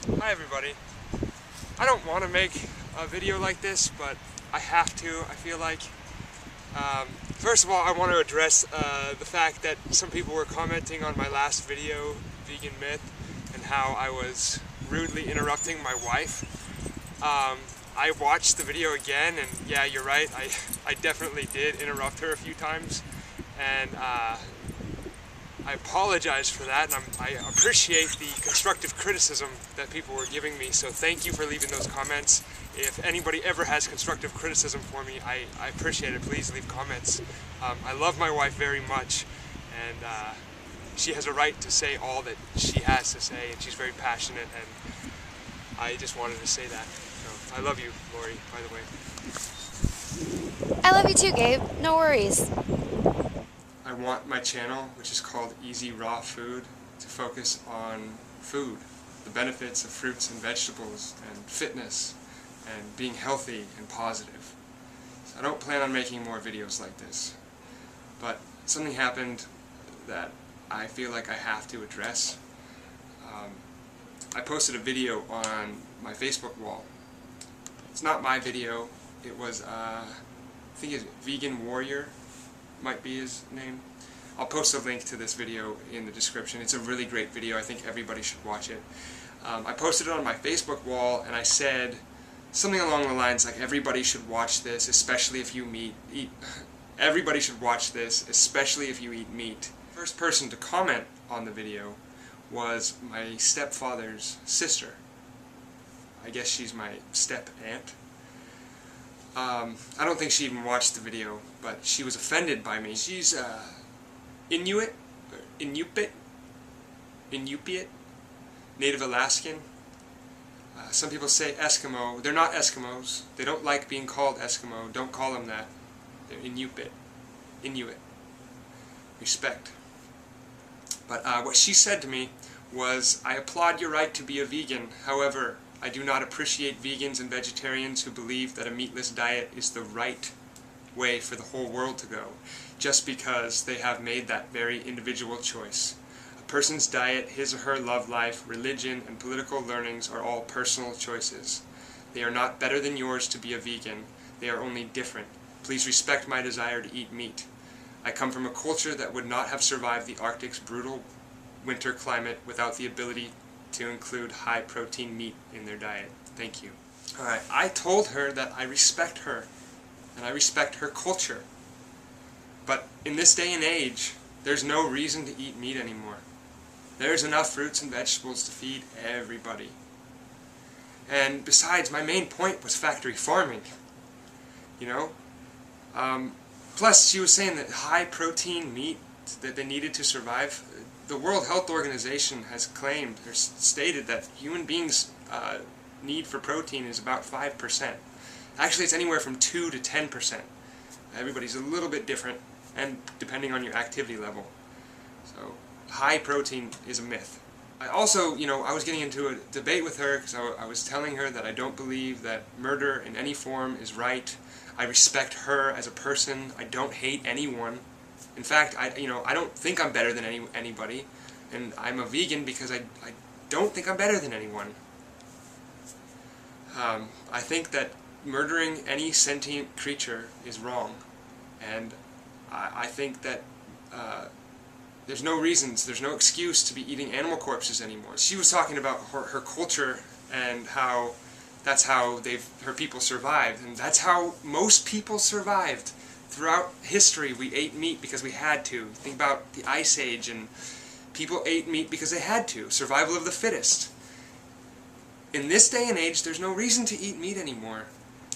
Hi everybody. I don't want to make a video like this, but I have to. I feel like, first of all, I want to address the fact that some people were commenting on my last video, Vegan Myth, and how I was rudely interrupting my wife. I watched the video again, and yeah, you're right, I definitely did interrupt her a few times, and I apologize for that, and I appreciate the constructive criticism that people were giving me, so thank you for leaving those comments. If anybody ever has constructive criticism for me, I appreciate it. Please leave comments. I love my wife very much, and she has a right to say all that she has to say, and she's very passionate, and I just wanted to say that. So, I love you, Lori, by the way. I love you too, Gabe. No worries. I want my channel, which is called Easy Raw Food, to focus on food, the benefits of fruits and vegetables, and fitness, and being healthy and positive. So I don't plan on making more videos like this, but something happened that I feel like I have to address. I posted a video on my Facebook wall. It's not my video, it was, I think it's Vegan Warrior, might be his name. I'll post a link to this video in the description. It's a really great video. I think everybody should watch it. I posted it on my Facebook wall, and I said something along the lines like, everybody should watch this, especially if you eat everybody should watch this, especially if you eat meat. First person to comment on the video was my stepfather's sister. I guess she's my step-aunt. I don't think she even watched the video, but she was offended by me. She's Inuit, or Inupiat, Native Alaskan. Some people say Eskimo. They're not Eskimos. They don't like being called Eskimo. Don't call them that. They're Inuit. Respect. But what she said to me was, I applaud your right to be a vegan. However, I do not appreciate vegans and vegetarians who believe that a meatless diet is the right way for the whole world to go, just because they have made that very individual choice. A person's diet, his or her love life, religion, and political learnings are all personal choices. They are not better than yours to be a vegan. They are only different. Please respect my desire to eat meat. I come from a culture that would not have survived the Arctic's brutal winter climate without the ability to include high-protein meat in their diet. Thank you. Alright, I told her that I respect her, and I respect her culture. But in this day and age, there's no reason to eat meat anymore. There's enough fruits and vegetables to feed everybody. And besides, my main point was factory farming. You know? Plus, she was saying that high-protein meat that they needed to survive. The World Health Organization has claimed, or stated, that human beings' need for protein is about 5%. Actually, it's anywhere from 2 to 10%. Everybody's a little bit different, and depending on your activity level. So, high protein is a myth. I also, I was getting into a debate with her because I was telling her that I don't believe that murder in any form is right. I respect her as a person. I don't hate anyone. In fact, I don't think I'm better than anybody, and I'm a vegan because I don't think I'm better than anyone. I think that murdering any sentient creature is wrong, and I think that there's no reasons, there's no excuse to be eating animal corpses anymore. She was talking about her culture and how that's how her people survived, and that's how most people survived. Throughout history, we ate meat because we had to. Think about the Ice Age, and people ate meat because they had to. Survival of the fittest. In this day and age, there's no reason to eat meat anymore.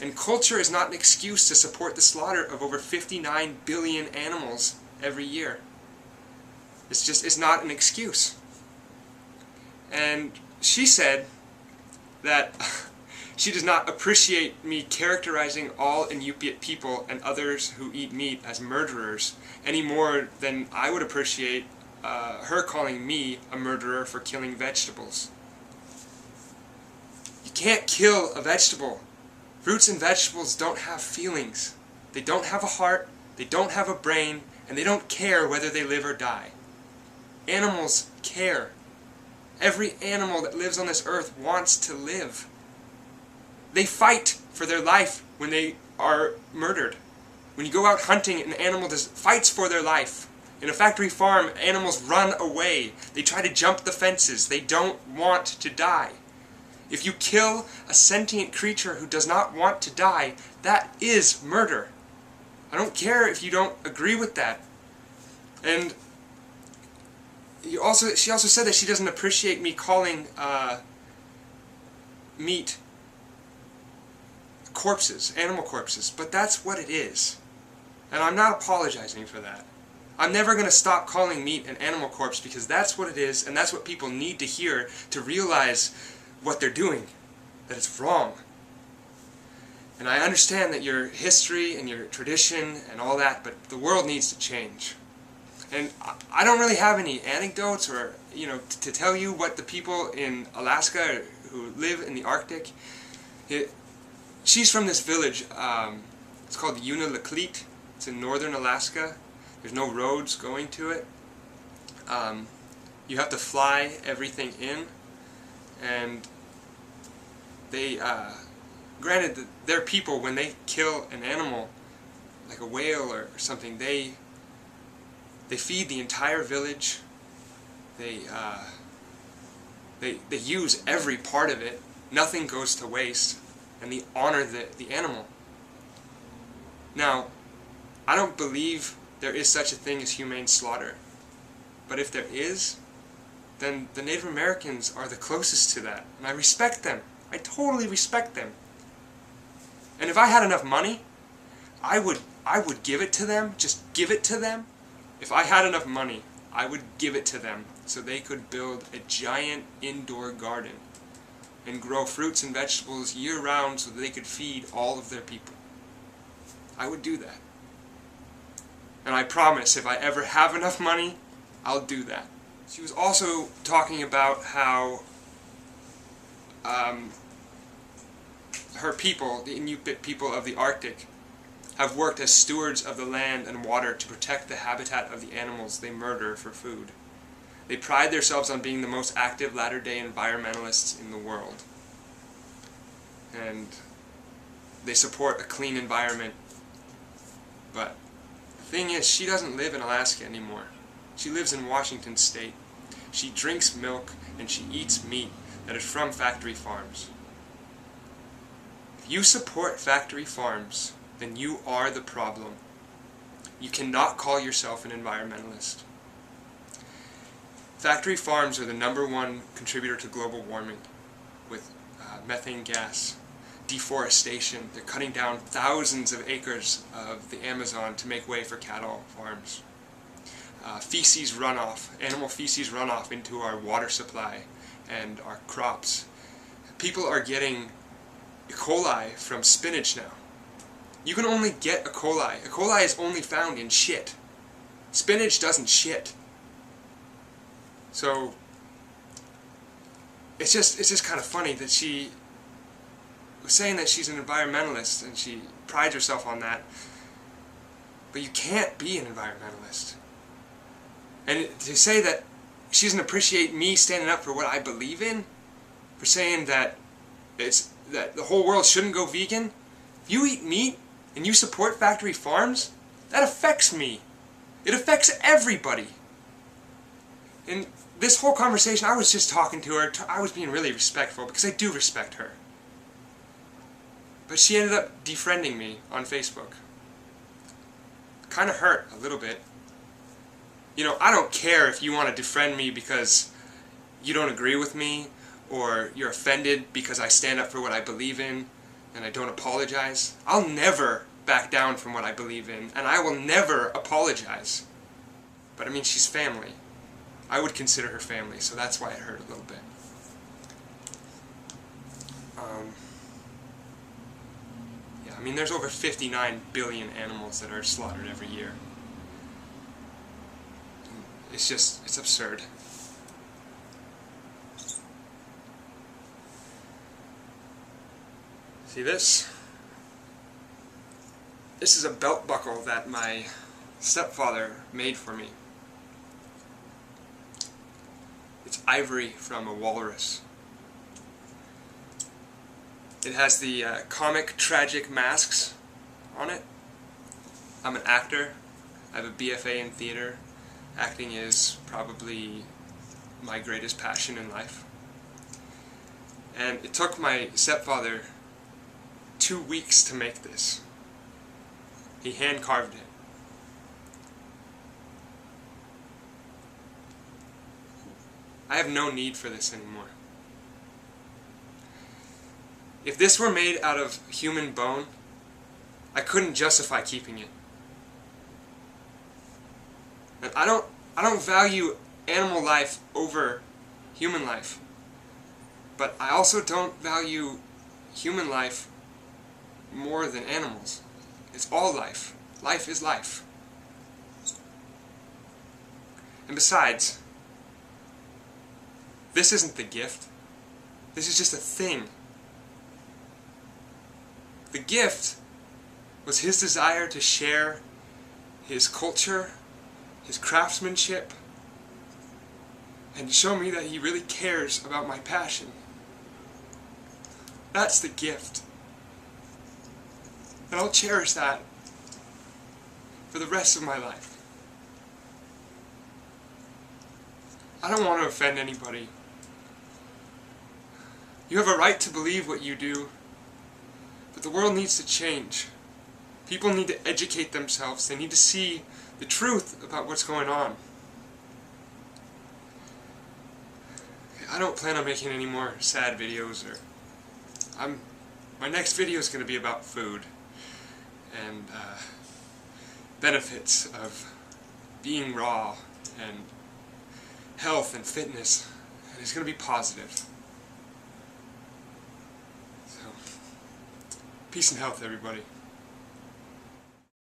And culture is not an excuse to support the slaughter of over 59 billion animals every year. It's not an excuse. And she said that she does not appreciate me characterizing all Inupiat people and others who eat meat as murderers any more than I would appreciate her calling me a murderer for killing vegetables. You can't kill a vegetable. Fruits and vegetables don't have feelings. They don't have a heart, they don't have a brain, and they don't care whether they live or die. Animals care. Every animal that lives on this earth wants to live. They fight for their life when they are murdered. When you go out hunting, an animal fights for their life. In a factory farm, animals run away. They try to jump the fences. They don't want to die. If you kill a sentient creature who does not want to die, that is murder. I don't care if you don't agree with that. And she also said that she doesn't appreciate me calling meat corpses, animal corpses, but that's what it is. And I'm not apologizing for that. I'm never going to stop calling meat an animal corpse because that's what it is, and that's what people need to hear to realize what they're doing, that it's wrong. And I understand that your history and your tradition and all that, but the world needs to change. And I don't really have any anecdotes or, to tell you what the people in Alaska who live in the Arctic. She's from this village. It's called Unalakleet. It's in northern Alaska. There's no roads going to it. You have to fly everything in, and they, granted, their people, when they kill an animal, like a whale or something, they feed the entire village. They use every part of it. Nothing goes to waste, and they honor the animal. Now, I don't believe there is such a thing as humane slaughter, but if there is, then the Native Americans are the closest to that, and I respect them. I totally respect them. And if I had enough money, I would give it to them, just give it to them. If I had enough money, I would give it to them so they could build a giant indoor garden and grow fruits and vegetables year-round so that they could feed all of their people. I would do that. And I promise, if I ever have enough money, I'll do that. She was also talking about how her people, the Inuit people of the Arctic, have worked as stewards of the land and water to protect the habitat of the animals they murder for food. They pride themselves on being the most active latter-day environmentalists in the world. And they support a clean environment. But the thing is, she doesn't live in Alaska anymore. She lives in Washington State. She drinks milk and she eats meat that is from factory farms. If you support factory farms, then you are the problem. You cannot call yourself an environmentalist. Factory farms are the #1 contributor to global warming with methane gas, deforestation. They're cutting down thousands of acres of the Amazon to make way for cattle farms. Feces runoff, animal feces runoff into our water supply and our crops. People are getting E. coli from spinach now. You can only get E. coli. E. coli is only found in shit. Spinach doesn't shit. So it's just kind of funny that she was saying that she's an environmentalist and she prides herself on that. But you can't be an environmentalist. And to say that she doesn't appreciate me standing up for what I believe in, for saying that that the whole world shouldn't go vegan. If you eat meat and you support factory farms, that affects me. It affects everybody. In this whole conversation, I was just talking to her. I was being really respectful because I do respect her. But she ended up defriending me on Facebook. Kind of hurt a little bit. I don't care if you want to defriend me because you don't agree with me, or you're offended because I stand up for what I believe in and I don't apologize. I'll never back down from what I believe in, and I will never apologize. But I mean, she's family. I would consider her family, so that's why it hurt a little bit. Yeah, I mean, there's over 59 billion animals that are slaughtered every year. It's absurd. See this? This is a belt buckle that my stepfather made for me. It's ivory from a walrus. It has the comic tragic masks on it. I'm an actor. I have a BFA in theater. Acting is probably my greatest passion in life. And it took my stepfather 2 weeks to make this. He hand carved it. I have no need for this anymore. If this were made out of human bone, I couldn't justify keeping it. And I don't value animal life over human life. But I also don't value human life more than animals. It's all life. Life is life. And besides, this isn't the gift. This is just a thing. The gift was his desire to share his culture, his craftsmanship, and show me that he really cares about my passion. That's the gift. And I'll cherish that for the rest of my life. I don't want to offend anybody. You have a right to believe what you do, but the world needs to change. People need to educate themselves. They need to see the truth about what's going on. I don't plan on making any more sad videos, my next video is going to be about food and benefits of being raw and health and fitness, and it's going to be positive. So, peace and health, everybody.